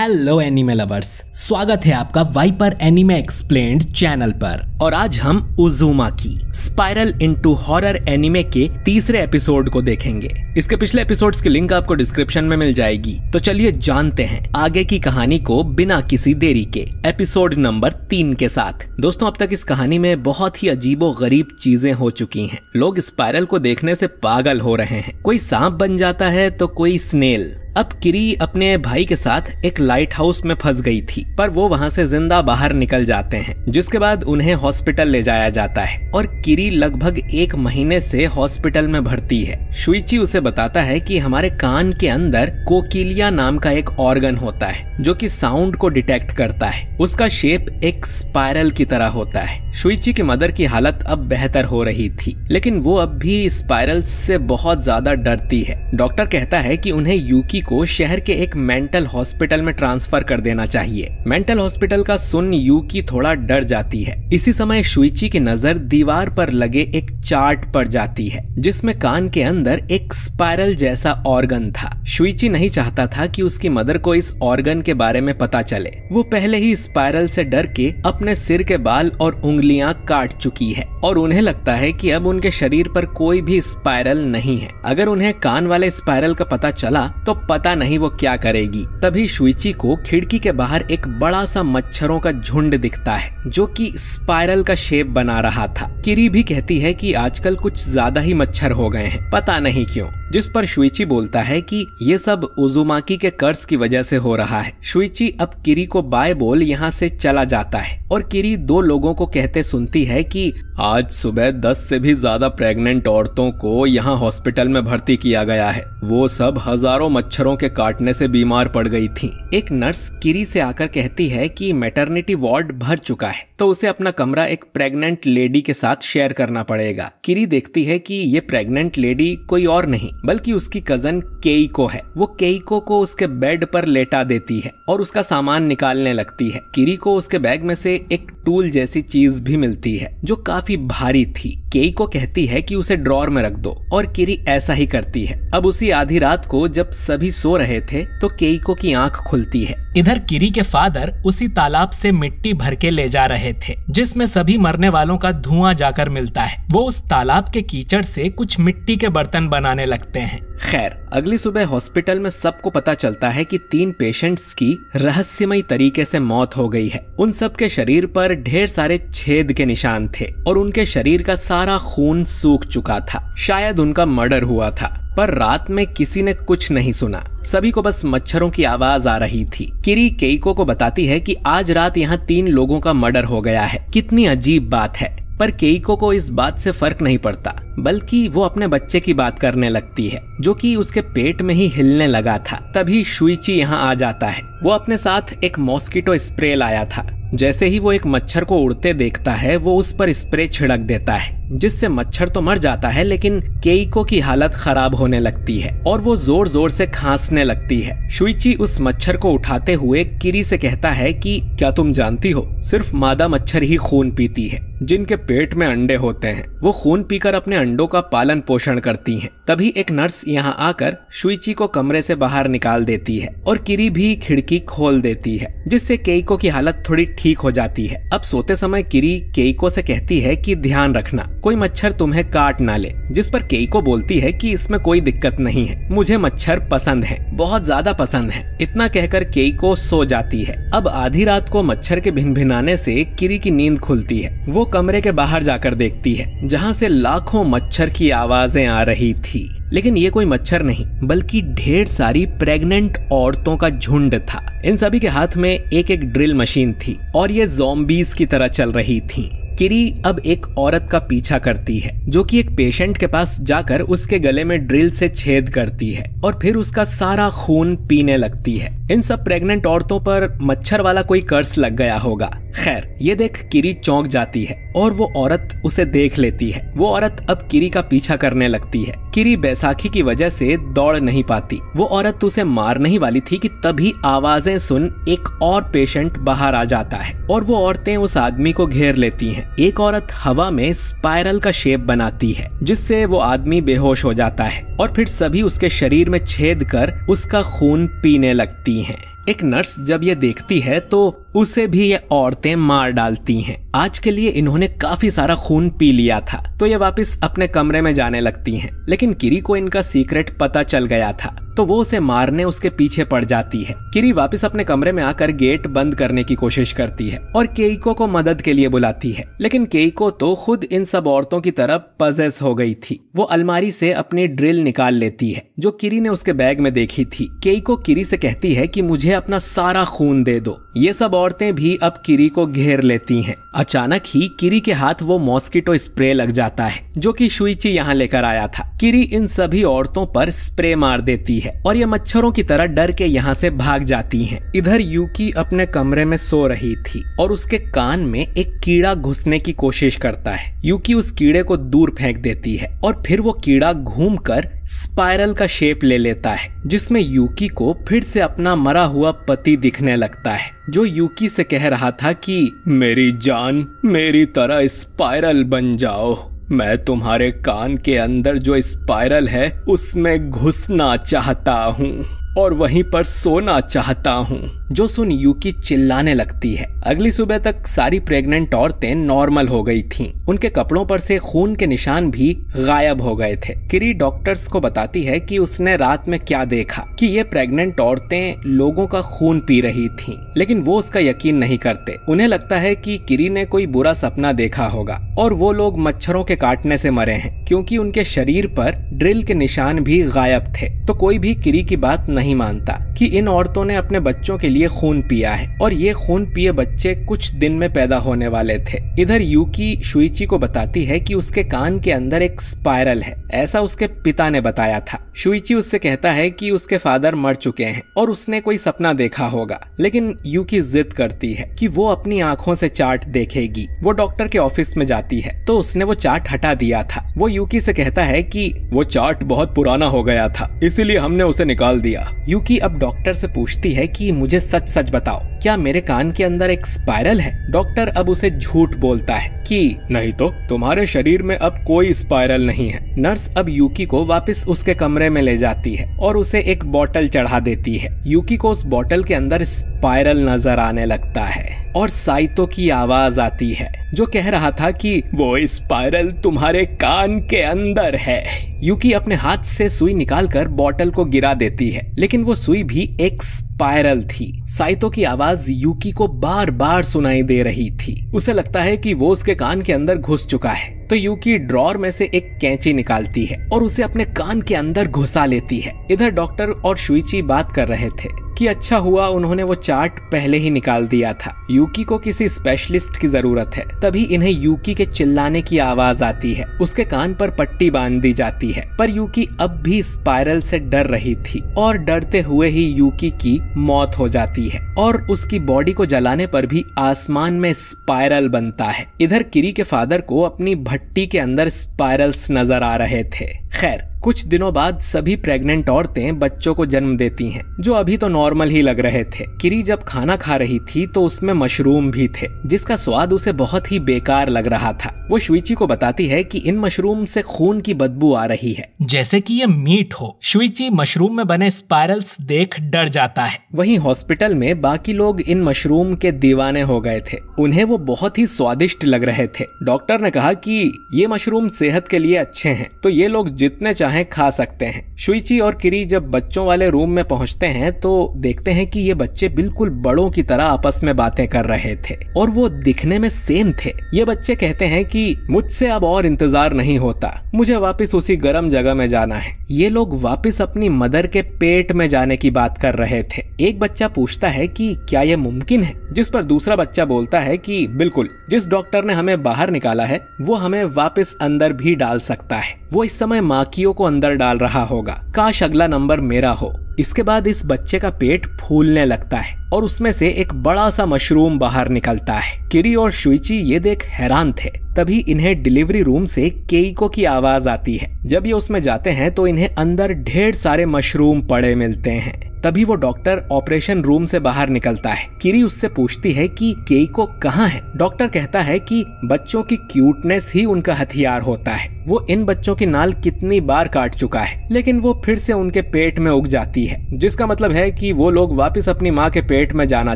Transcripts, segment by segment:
Hello anime lovers, स्वागत है आपका वाइपर एनिमे एक्सप्लेन्ड चैनल पर। और आज हम Uzumaki spiral into horror anime के तीसरे एपिसोड को देखेंगे। इसके पिछले एपिसोड्स की लिंक आपको डिस्क्रिप्शन में मिल जाएगी। तो चलिए जानते हैं आगे की कहानी को बिना किसी देरी के एपिसोड नंबर 3 के साथ। दोस्तों, अब तक इस कहानी में बहुत ही अजीबो गरीब चीजें हो चुकी हैं। लोग स्पाइरल को देखने से पागल हो रहे हैं। कोई सांप बन जाता है तो कोई स्नेल। अब किरी अपने भाई के साथ एक लाइट हाउस में फंस गई थी, पर वो वहाँ से जिंदा बाहर निकल जाते हैं, जिसके बाद उन्हें हॉस्पिटल ले जाया जाता है और किरी लगभग 1 महीने से हॉस्पिटल में भर्ती है। शुइची उसे बताता है कि हमारे कान के अंदर कोकिलिया नाम का एक ऑर्गन होता है जो कि साउंड को डिटेक्ट करता है। उसका शेप एक स्पाइरल की तरह होता है। शुइची की मदर की हालत अब बेहतर हो रही थी, लेकिन वो अब भी स्पाइरल से बहुत ज्यादा डरती है। डॉक्टर कहता है कि उन्हें यूकी को शहर के एक मेंटल हॉस्पिटल में ट्रांसफर कर देना चाहिए। मेंटल हॉस्पिटल का सुन यूकी थोड़ा डर जाती है। इसी समय शुइची की नजर दीवार पर लगे एक चार्ट पर जाती है, जिसमें कान के अंदर एक स्पाइरल जैसा ऑर्गन था। शुइची नहीं चाहता था कि उसकी मदर को इस ऑर्गन के बारे में पता चले। वो पहले ही स्पाइरल से डर के अपने सिर के बाल और उंगलियां काट चुकी है और उन्हें लगता है कि अब उनके शरीर पर कोई भी स्पाइरल नहीं है। अगर उन्हें कान वाले स्पाइरल का पता चला तो पता नहीं वो क्या करेगी। तभी शुइची को खिड़की के बाहर एक बड़ा सा मच्छरों का झुंड दिखता है जो कि स्पाइरल का शेप बना रहा था। किरी भी कहती है कि आजकल कुछ ज्यादा ही मच्छर हो गए हैं, पता नहीं क्यों, जिस पर शुइची बोलता है कि ये सब उज़ुमाकी के कर्ज की वजह से हो रहा है। शुइची अब किरी को बाय बोल यहाँ से चला जाता है और किरी 2 लोगों को कहते सुनती है कि आज सुबह 10 से भी ज्यादा प्रेग्नेंट औरतों को यहाँ हॉस्पिटल में भर्ती किया गया है। वो सब हजारों मच्छरों के काटने से बीमार पड़ गई थी। एक नर्स किरी से आकर कहती है कि मैटरनिटी वार्ड भर चुका है, तो उसे अपना कमरा एक प्रेग्नेंट लेडी के साथ शेयर करना पड़ेगा। किरी देखती है कि ये प्रेग्नेंट लेडी कोई और नहीं बल्कि उसकी कजन केइको है। वो केइको को उसके बेड पर लेटा देती है और उसका सामान निकालने लगती है। किरी को उसके बैग में से एक टूल जैसी चीज भी मिलती है जो काफी भारी थी। केइको कहती है कि उसे ड्रॉर में रख दो और किरी ऐसा ही करती है। अब उसी आधी रात को जब सभी सो रहे थे तो केइको की आंख खुलती है। इधर किरी के फादर उसी तालाब से मिट्टी भर के ले जा रहे थे जिसमें सभी मरने वालों का धुआं जाकर मिलता है। वो उस तालाब के कीचड़ से कुछ मिट्टी के बर्तन बनाने लगते हैं। खैर, अगली सुबह हॉस्पिटल में सबको पता चलता है कि 3 पेशेंट्स की रहस्यमयी तरीके से मौत हो गई है। उन सब के शरीर पर ढेर सारे छेद के निशान थे और उनके शरीर का सारा खून सूख चुका था। शायद उनका मर्डर हुआ था, पर रात में किसी ने कुछ नहीं सुना। सभी को बस मच्छरों की आवाज आ रही थी। किरी केइको को बताती है कि आज रात यहाँ 3 लोगों का मर्डर हो गया है। कितनी अजीब बात है। पर केइको को इस बात से फर्क नहीं पड़ता, बल्कि वो अपने बच्चे की बात करने लगती है जो कि उसके पेट में ही हिलने लगा था। तभी शुइची यहाँ आ जाता है। वो अपने साथ एक मॉस्किटो स्प्रे लाया था। जैसे ही वो एक मच्छर को उड़ते देखता है वो उस पर स्प्रे छिड़क देता है, जिससे मच्छर तो मर जाता है, लेकिन केइको की हालत खराब होने लगती है और वो जोर जोर से खांसने लगती है। शुइची उस मच्छर को उठाते हुए किरी से कहता है कि क्या तुम जानती हो, सिर्फ मादा मच्छर ही खून पीती है जिनके पेट में अंडे होते हैं। वो खून पीकर अपने अंडों का पालन पोषण करती हैं। तभी एक नर्स यहाँ आकर शुइची को कमरे से बाहर निकाल देती है और किरी भी खिड़की खोल देती है, जिससे केइको की हालत थोड़ी ठीक हो जाती है। अब सोते समय किरी केइको से कहती है कि ध्यान रखना कोई मच्छर तुम्हें काट ना ले, जिस पर केइको बोलती है कि इसमें कोई दिक्कत नहीं है, मुझे मच्छर पसंद है, बहुत ज्यादा पसंद है। इतना कहकर केइको सो जाती है। अब आधी रात को मच्छर के भिनभिनाने से किरी की नींद खुलती है। वो कमरे के बाहर जाकर देखती है जहाँ से लाखों मच्छर की आवाजें आ रही थी, लेकिन ये कोई मच्छर नहीं बल्कि ढेर सारी प्रेग्नेंट औरतों का झुंड था। इन सभी के हाथ में एक एक ड्रिल मशीन थी और ये ज़ॉम्बीज की तरह चल रही थी। किरी अब एक औरत का पीछा करती है जो कि एक पेशेंट के पास जाकर उसके गले में ड्रिल से छेद करती है और फिर उसका सारा खून पीने लगती है। इन सब प्रेग्नेंट औरतों पर मच्छर वाला कोई कर्स लग गया होगा। खैर, ये देख किरी चौंक जाती है और वो औरत उसे देख लेती है। वो औरत अब किरी का पीछा करने लगती है। किरी बैसाखी की वजह से दौड़ नहीं पाती। वो औरत उसे मारने ही वाली थी कि तभी आवाजें सुन एक और पेशेंट बाहर आ जाता है और वो औरतें उस आदमी को घेर लेती हैं। एक औरत हवा में स्पाइरल का शेप बनाती है जिससे वो आदमी बेहोश हो जाता है और फिर सभी उसके शरीर में छेद कर उसका खून पीने लगती हैं। एक नर्स जब ये देखती है तो उसे भी ये औरतें मार डालती हैं। आज के लिए इन्होंने काफी सारा खून पी लिया था, तो ये वापस अपने कमरे में जाने लगती हैं। लेकिन किरी को इनका सीक्रेट पता चल गया था, तो वो उसे मारने उसके पीछे पड़ जाती है। किरी वापस अपने कमरे में आकर गेट बंद करने की कोशिश करती है और केइको को मदद के लिए बुलाती है। लेकिन केइको तो खुद इन सब औरतों की तरह पजेस हो गई थी। वो अलमारी से अपनी ड्रिल निकाल लेती है जो किरी ने उसके बैग में देखी थी। केइको किरी से कहती है कि मुझे अपना सारा खून दे दो। ये सब औरतें भी अब किरी को घेर लेती हैं। अचानक ही किरी के हाथ वो मॉस्किटो स्प्रे लग जाता है जो कि शुइची यहाँ लेकर आया था। किरी इन सभी औरतों पर स्प्रे मार देती है और ये मच्छरों की तरह डर के यहाँ से भाग जाती हैं। इधर यूकी अपने कमरे में सो रही थी और उसके कान में एक कीड़ा घुसने की कोशिश करता है। यूकी उस कीड़े को दूर फेंक देती है और फिर वो कीड़ा घूमकर स्पाइरल का शेप ले लेता है, जिसमें यूकी को फिर से अपना मरा हुआ पति दिखने लगता है, जो यूकी से कह रहा था कि मेरी जान मेरी तरह स्पाइरल बन जाओ। मैं तुम्हारे कान के अंदर जो स्पाइरल है उसमें घुसना चाहता हूँ और वहीं पर सोना चाहता हूँ। जो सुन यूकी चिल्लाने लगती है। अगली सुबह तक सारी प्रेग्नेंट औरतें नॉर्मल हो गई थीं। उनके कपड़ों पर से खून के निशान भी गायब हो गए थे। किरी डॉक्टर्स को बताती है कि उसने रात में क्या देखा, कि ये प्रेग्नेंट औरतें लोगों का खून पी रही थीं, लेकिन वो उसका यकीन नहीं करते। उन्हें लगता है कि किरी ने कोई बुरा सपना देखा होगा और वो लोग मच्छरों के काटने से मरे हैं, क्योंकि उनके शरीर पर ड्रिल के निशान भी गायब थे। तो कोई भी किरी की बात नहीं मानता कि इन औरतों ने अपने बच्चों के लिए खून पिया है और ये खून पिए बच्चे कुछ दिन में पैदा होने वाले थे। इधर यूकी शुइची को बताती है कि उसके कान के अंदर एक स्पाइरल है, ऐसा उसके पिता ने बताया था। शुइची उससे कहता है कि उसके फादर मर चुके हैं और उसने कोई सपना देखा होगा, लेकिन यूकी जिद करती है कि वो अपनी आंखों से चार्ट देखेगी। वो डॉक्टर के ऑफिस में जाती है तो उसने वो चार्ट हटा दिया था। वो यूकी से कहता है कि वो चार्ट बहुत पुराना हो गया था, इसीलिए हमने उसे निकाल दिया। यूकी अब डॉक्टर से पूछती है कि मुझे सच सच बताओ, क्या मेरे कान के अंदर एक स्पाइरल है? डॉक्टर अब उसे झूठ बोलता है कि नहीं तो तुम्हारे शरीर में अब कोई स्पाइरल नहीं है। नर्स अब यूकी को वापस उसके कमरे में ले जाती है और उसे एक बोतल चढ़ा देती है। यूकी को उस बोतल के अंदर स्पाइरल नजर आने लगता है और साइतो की आवाज आती है जो कह रहा था कि वो स्पाइरल तुम्हारे कान के अंदर है। यूकी अपने हाथ से सुई निकालकर बोतल को गिरा देती है, लेकिन वो सुई भी एक स्पाइरल थी। साइतो की आवाज यूकी को बार बार सुनाई दे रही थी। उसे लगता है कि वो उसके कान के अंदर घुस चुका है, तो यूकी ड्रॉर में से एक कैंची निकालती है और उसे अपने कान के अंदर घुसा लेती है। इधर डॉक्टर और शुइची बात कर रहे थे कि अच्छा हुआ उन्होंने वो चार्ट पहले ही निकाल दिया था। यूकी को किसी स्पेशलिस्ट की जरूरत है। तभी इन्हें यूकी के चिल्लाने की आवाज आती है। उसके कान पर पट्टी बांध दी जाती है, पर यूकी अब भी स्पाइरल से डर रही थी और डरते हुए ही यूकी की मौत हो जाती है और उसकी बॉडी को जलाने पर भी आसमान में स्पाइरल बनता है। इधर किरी के फादर को अपनी भट्टी के अंदर स्पाइरल्स नजर आ रहे थे। खैर, कुछ दिनों बाद सभी प्रेग्नेंट औरतें बच्चों को जन्म देती हैं, जो अभी तो नॉर्मल ही लग रहे थे। किरी जब खाना खा रही थी तो उसमें मशरूम भी थे, जिसका स्वाद उसे बहुत ही बेकार लग रहा था। वो शुइची को बताती है कि इन मशरूम से खून की बदबू आ रही है, जैसे कि ये मीट हो। शुइची मशरूम में बने स्पाइरल्स देख डर जाता है। वहीं हॉस्पिटल में बाकी लोग इन मशरूम के दीवाने हो गए थे। उन्हें वो बहुत ही स्वादिष्ट लग रहे थे। डॉक्टर ने कहा कि ये मशरूम सेहत के लिए अच्छे हैं, तो ये लोग जितने चाहें खा सकते हैं। शुइची और किरी जब बच्चों वाले रूम में पहुंचते हैं तो देखते हैं कि ये बच्चे बिल्कुल बड़ों की तरह आपस में बातें कर रहे थे और वो दिखने में सेम थे। ये बच्चे कहते हैं कि मुझसे अब और इंतजार नहीं होता, मुझे वापस उसी गर्म जगह में जाना है। ये लोग वापस अपनी मदर के पेट में जाने की बात कर रहे थे। एक बच्चा पूछता है कि क्या ये मुमकिन है, जिस पर दूसरा बच्चा बोलता है कि बिल्कुल, जिस डॉक्टर ने हमें बाहर निकाला है वो हमें वापस अंदर भी डाल सकता है। वो इस समय माकियों को अंदर डाल रहा होगा। काश अगला नंबर मेरा हो। इसके बाद इस बच्चे का पेट फूलने लगता है और उसमें से एक बड़ा सा मशरूम बाहर निकलता है। किरी और शुइची ये देख हैरान थे। तभी इन्हें डिलीवरी रूम से केइको की आवाज आती है। जब ये उसमें जाते हैं तो इन्हें अंदर ढेर सारे मशरूम पड़े मिलते हैं। तभी वो डॉक्टर ऑपरेशन रूम से बाहर निकलता है। किरी उससे पूछती है कि केइको कहाँ है। डॉक्टर कहता है कि बच्चों की क्यूटनेस ही उनका हथियार होता है। वो इन बच्चों की नाल कितनी बार काट चुका है, लेकिन वो फिर से उनके पेट में उग जाती है, जिसका मतलब है कि वो लोग वापस अपनी माँ के पेट में जाना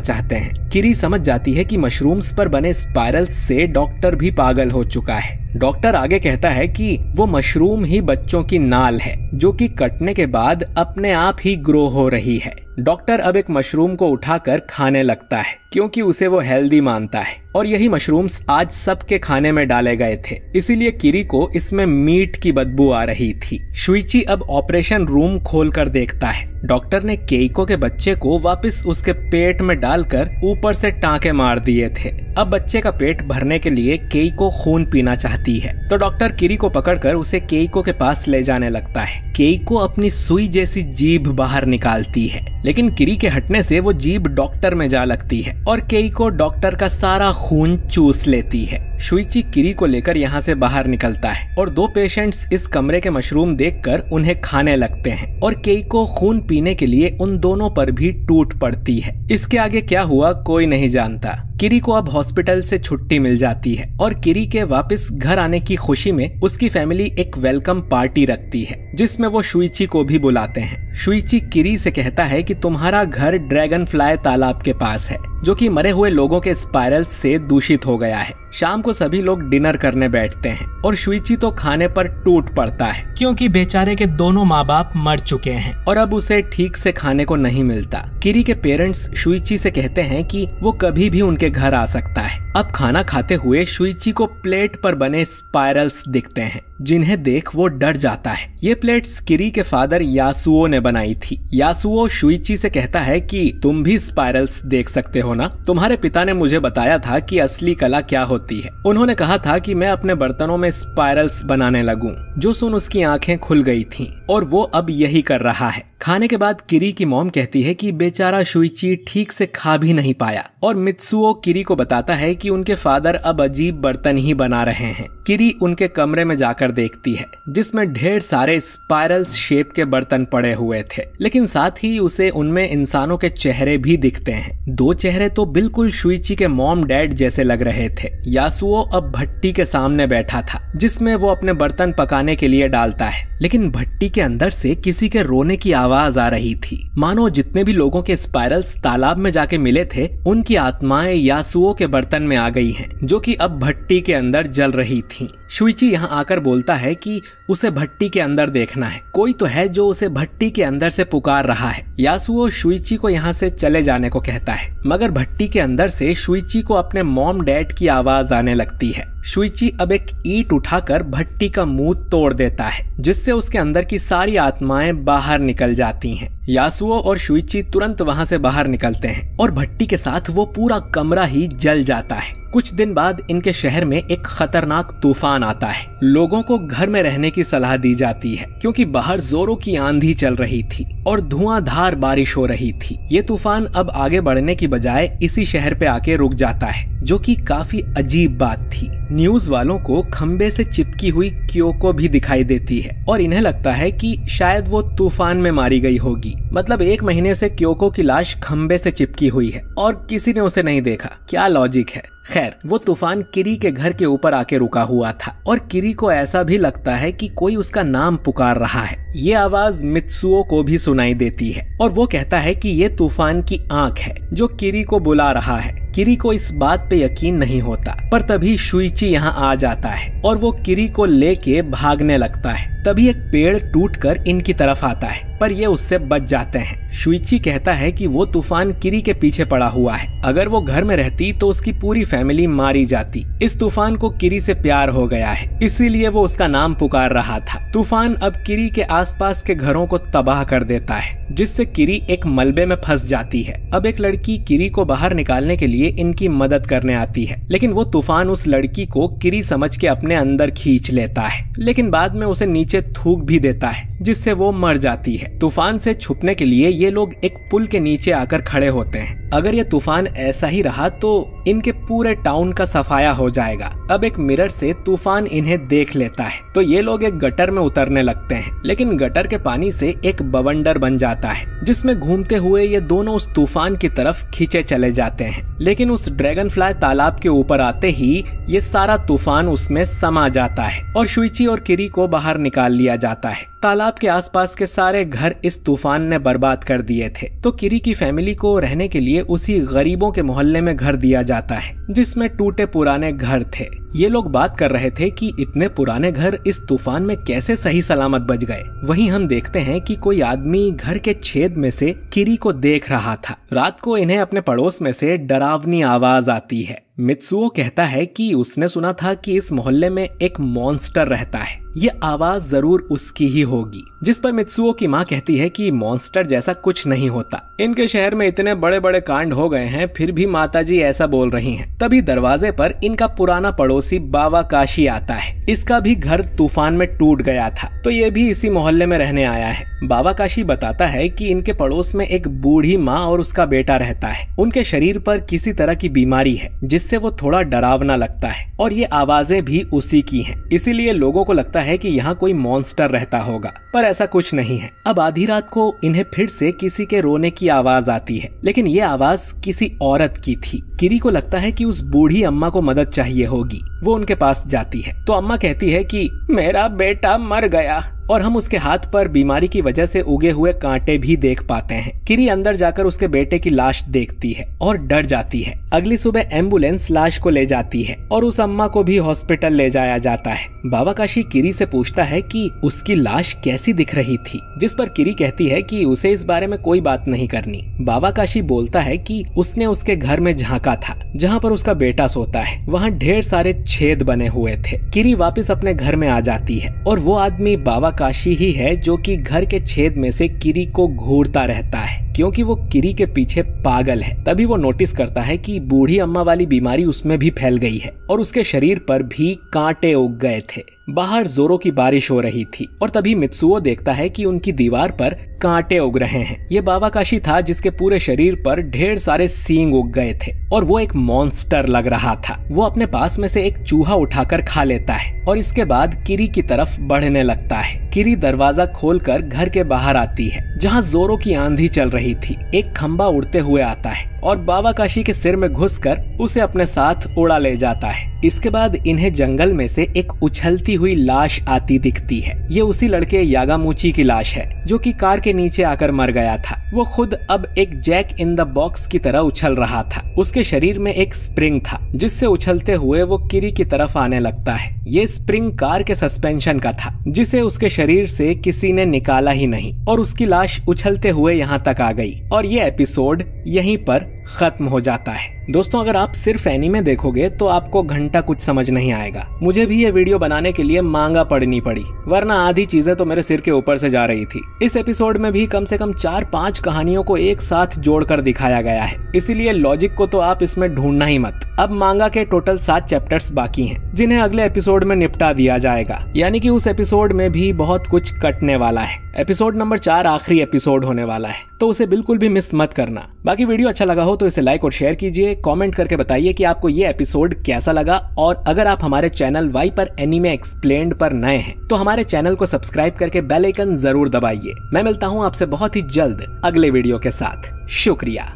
चाहते हैं। किरी समझ जाती है कि मशरूम्स पर बने स्पाइरल्स से डॉक्टर भी पागल हो चुका है। डॉक्टर आगे कहता है कि वो मशरूम ही बच्चों की नाल है, जो कि कटने के बाद अपने आप ही ग्रो हो रही है। डॉक्टर अब एक मशरूम को उठाकर खाने लगता है, क्योंकि उसे वो हेल्दी मानता है और यही मशरूम्स आज सबके खाने में डाले गए थे, इसीलिए किरी को इसमें मीट की बदबू आ रही थी। शुइची अब ऑपरेशन रूम खोलकर देखता है। डॉक्टर ने केइको के बच्चे को वापस उसके पेट में डालकर ऊपर से टांके मार दिए थे। अब बच्चे का पेट भरने के लिए केइको खून पीना चाहती है, तो डॉक्टर किरी को पकड़कर उसे केइको के पास ले जाने लगता है। केइको अपनी सुई जैसी जीभ बाहर निकालती है, लेकिन किरी के हटने से वो जीभ डॉक्टर में जा लगती है और केइको डॉक्टर का सारा खून चूस लेती है। शुइची किरी को लेकर यहाँ से बाहर निकलता है और दो पेशेंट्स इस कमरे के मशरूम देखकर उन्हें खाने लगते हैं और केइको खून पीने के लिए उन दोनों पर भी टूट पड़ती है। इसके आगे क्या हुआ कोई नहीं जानता। किरी को अब हॉस्पिटल से छुट्टी मिल जाती है और किरी के वापस घर आने की खुशी में उसकी फैमिली एक वेलकम पार्टी रखती है, जिसमें वो शुइची को भी बुलाते हैं। शुइची किरी से कहता है कि तुम्हारा घर ड्रैगन फ्लाई तालाब के पास है, जो कि मरे हुए लोगों के स्पाइरल से दूषित हो गया है। शाम को सभी लोग डिनर करने बैठते हैं और शुइची तो खाने पर टूट पड़ता है, क्योंकि बेचारे के दोनों माँ बाप मर चुके हैं और अब उसे ठीक से खाने को नहीं मिलता। किरी के पेरेंट्स शुइची से कहते हैं कि वो कभी भी उनके घर आ सकता है। अब खाना खाते हुए शुइची को प्लेट पर बने स्पाइरल्स दिखते हैं, जिन्हें देख वो डर जाता है। ये प्लेट्स किरी के फादर यासुओ ने बनाई थी। यासुओ शुइची से कहता है कि तुम भी स्पाइरल्स देख सकते हो ना, तुम्हारे पिता ने मुझे बताया था कि असली कला क्या होती है। उन्होंने कहा था कि मैं अपने बर्तनों में स्पाइरल्स बनाने लगूं। जो सुन उसकी आंखें खुल गई थीं और वो अब यही कर रहा है। खाने के बाद किरी की मॉम कहती है कि बेचारा शुइची ठीक से खा भी नहीं पाया और मित्सुओ किरी को बताता है कि उनके फादर अब अजीब बर्तन ही बना रहे हैं। किरी उनके कमरे में जाकर देखती है, जिसमें ढेर सारे स्पाइरल्स शेप के बर्तन पड़े हुए थे, लेकिन साथ ही उसे उनमें इंसानों के चेहरे भी दिखते हैं। दो चेहरे तो बिल्कुल शुइची के मॉम डैड जैसे लग रहे थे। यासुओ अब भट्टी के सामने बैठा था, जिसमें वो अपने बर्तन पकाने के लिए डालता है, लेकिन भट्टी के अंदर से किसी के रोने की आवाज आ रही थी, मानो जितने भी लोगों के स्पाइरल्स तालाब में जाके मिले थे उनकी आत्माएं यासुओ के बर्तन में आ गई हैं, जो कि अब भट्टी के अंदर जल रही थीं। शुइची यहाँ आकर बोलता है कि उसे भट्टी के अंदर देखना है, कोई तो है जो उसे भट्टी के अंदर से पुकार रहा है। यासुओ शुइची को यहाँ से चले जाने को कहता है, मगर भट्टी के अंदर से शुइची को अपने मॉम डैड की आवाज आने लगती है। शुइची अब एक ईंट उठाकर भट्टी का मुंह तोड़ देता है, जिससे उसके अंदर की सारी आत्माएं बाहर निकल जाती हैं। यासुओ और शुइची तुरंत वहां से बाहर निकलते हैं और भट्टी के साथ वो पूरा कमरा ही जल जाता है। कुछ दिन बाद इनके शहर में एक खतरनाक तूफान आता है। लोगों को घर में रहने की सलाह दी जाती है, क्योंकि बाहर जोरों की आंधी चल रही थी और धुआंधार बारिश हो रही थी। ये तूफान अब आगे बढ़ने की बजाय इसी शहर पे आके रुक जाता है, जो कि काफी अजीब बात थी। न्यूज वालों को खंबे से चिपकी हुई क्योको भी दिखाई देती है और इन्हें लगता है कि शायद वो तूफान में मारी गई होगी। मतलब 1 महीने से क्योको की लाश खंबे से चिपकी हुई है और किसी ने उसे नहीं देखा। क्या लॉजिक है। खैर, वो तूफान किरी के घर के ऊपर आके रुका हुआ था और किरी को ऐसा भी लगता है कि कोई उसका नाम पुकार रहा है। ये आवाज मित्सुओ को भी सुनाई देती है और वो कहता है कि ये तूफान की आंख है जो किरी को बुला रहा है। किरी को इस बात पे यकीन नहीं होता, पर तभी शुइची यहाँ आ जाता है और वो किरी को लेके भागने लगता है। तभी एक पेड़ टूटकर इनकी तरफ आता है, पर ये उससे बच जाते हैं। शुइची कहता है कि वो तूफान किरी के पीछे पड़ा हुआ है, अगर वो घर में रहती तो उसकी पूरी फैमिली मारी जाती। इस तूफान को किरी से प्यार हो गया है, इसीलिए वो उसका नाम पुकार रहा था। तूफान अब किरी के आसपास के घरों को तबाह कर देता है, जिससे किरी एक मलबे में फंस जाती है। अब एक लड़की किरी को बाहर निकालने के लिए इनकी मदद करने आती है, लेकिन वो तूफान उस लड़की को किरी समझ के अपने अंदर खींच लेता है, लेकिन बाद में उसे नीचे नीचे थूक भी देता है जिससे वो मर जाती है। तूफान से छुपने के लिए ये लोग एक पुल के नीचे आकर खड़े होते हैं। अगर ये तूफान ऐसा ही रहा तो इनके पूरे टाउन का सफाया हो जाएगा। अब एक मिरर से तूफान इन्हें देख लेता है तो ये लोग एक गटर में उतरने लगते हैं, लेकिन गटर के पानी से एक बवंडर बन जाता है जिसमें घूमते हुए ये दोनों उस तूफान की तरफ खींचे चले जाते हैं। लेकिन उस ड्रैगन फ्लाई तालाब के ऊपर आते ही ये सारा तूफान उसमें समा जाता है और शुइची और किरी को बाहर निकाल लिया जाता है। तालाब के आसपास के सारे घर इस तूफान ने बर्बाद कर दिए थे तो किरी की फैमिली को रहने के लिए उसी गरीबों के मोहल्ले में घर दिया जाता है जिसमें टूटे पुराने घर थे। ये लोग बात कर रहे थे कि इतने पुराने घर इस तूफान में कैसे सही सलामत बच गए। वहीं हम देखते हैं कि कोई आदमी घर के छेद में से किरी को देख रहा था। रात को इन्हें अपने पड़ोस में से डरावनी आवाज आती है। मित्सुओ कहता है कि उसने सुना था कि इस मोहल्ले में एक मॉन्स्टर रहता है, ये आवाज जरूर उसकी ही होगी। जिस पर मित्सुओ की माँ कहती है कि मॉन्स्टर जैसा कुछ नहीं होता, इनके शहर में इतने बड़े बड़े कांड हो गए हैं फिर भी माताजी ऐसा बोल रही हैं। तभी दरवाजे पर इनका पुराना पड़ोसी बाबा काशी आता है। इसका भी घर तूफान में टूट गया था तो ये भी इसी मोहल्ले में रहने आया है। बाबा काशी बताता है कि इनके पड़ोस में एक बूढ़ी माँ और उसका बेटा रहता है। उनके शरीर पर किसी तरह की बीमारी है जिससे वो थोड़ा डरावना लगता है और ये आवाजें भी उसी की हैं। इसीलिए लोगों को लगता है कि यहाँ कोई मॉन्स्टर रहता होगा, पर ऐसा कुछ नहीं है। अब आधी रात को इन्हें फिर से किसी के रोने की आवाज आती है, लेकिन ये आवाज किसी औरत की थी। किरी को लगता है कि उस बूढ़ी अम्मा को मदद चाहिए होगी। वो उनके पास जाती है तो अम्मा कहती है कि मेरा बेटा मर गया, और हम उसके हाथ पर बीमारी की वजह से उगे हुए कांटे भी देख पाते हैं। किरी अंदर जाकर उसके बेटे की लाश देखती है और डर जाती है। अगली सुबह एम्बुलेंस लाश को ले जाती है और उस अम्मा को भी हॉस्पिटल ले जाया जाता है। बाबा काशी किरी से पूछता है कि उसकी लाश कैसी दिख रही थी, जिस पर किरी कहती है कि उसे इस बारे में कोई बात नहीं करनी। बाबा काशी बोलता है कि उसने उसके घर में झांका था जहाँ पर उसका बेटा सोता है, वहाँ ढेर सारे छेद बने हुए थे। किरी वापस अपने घर में आ जाती है और वो आदमी बाबा काशी ही है जो कि घर के छेद में से किरी को घूरता रहता है क्योंकि वो किरी के पीछे पागल है। तभी वो नोटिस करता है कि बूढ़ी अम्मा वाली बीमारी उसमें भी फैल गई है और उसके शरीर पर भी कांटे उग गए थे। बाहर जोरों की बारिश हो रही थी और तभी मित्सुओ देखता है कि उनकी दीवार पर कांटे उग रहे हैं। ये बाबा काशी था जिसके पूरे शरीर पर ढेर सारे सींग उग गए थे और वो एक मॉन्स्टर लग रहा था। वो अपने पास में से एक चूहा उठाकर खा लेता है और इसके बाद किरी की तरफ बढ़ने लगता है। किरी दरवाजा खोलकर घर के बाहर आती है जहाँ जोरों की आंधी चल रही थी। एक खंबा उड़ते हुए आता है और बाबा काशी के सिर में घुसकर उसे अपने साथ उड़ा ले जाता है। इसके बाद इन्हें जंगल में से एक उछलती हुई लाश आती दिखती है। ये उसी लड़के यागामुची की लाश है जो कि कार के नीचे आकर मर गया था। वो खुद अब एक जैक इन द बॉक्स की तरह उछल रहा था। उसके शरीर में एक स्प्रिंग था जिससे उछलते हुए वो किरी की तरफ आने लगता है। ये स्प्रिंग कार के सस्पेंशन का था जिसे उसके शरीर से किसी ने निकाला ही नहीं और उसकी लाश उछलते हुए यहाँ तक आ गई और ये एपिसोड यहीं पर खत्म हो जाता है। दोस्तों, अगर आप सिर्फ एनीमे देखोगे तो आपको घंटा कुछ समझ नहीं आएगा। मुझे भी ये वीडियो बनाने के लिए मांगा पढ़नी पड़ी, वरना आधी चीजें तो मेरे सिर के ऊपर से जा रही थी। इस एपिसोड में भी कम से कम 4-5 कहानियों को एक साथ जोड़कर दिखाया गया है, इसीलिए लॉजिक को तो आप इसमें ढूंढना ही मत। अब मांगा के टोटल 7 चैप्टर्स बाकी हैं, जिन्हें अगले एपिसोड में निपटा दिया जाएगा, यानी कि उस एपिसोड में भी बहुत कुछ कटने वाला है। एपिसोड नंबर 4 आखिरी एपिसोड होने वाला है, तो उसे बिल्कुल भी मिस मत करना। बाकी वीडियो अच्छा लगा हो तो इसे लाइक और शेयर कीजिए। कमेंट करके बताइए कि आपको ये एपिसोड कैसा लगा, और अगर आप हमारे चैनल वाइपर एनीमे एक्सप्लेन्ड पर नए हैं तो हमारे चैनल को सब्सक्राइब करके बेल आइकन जरूर दबाइए। मैं मिलता हूँ आपसे बहुत ही जल्द अगले वीडियो के साथ। शुक्रिया।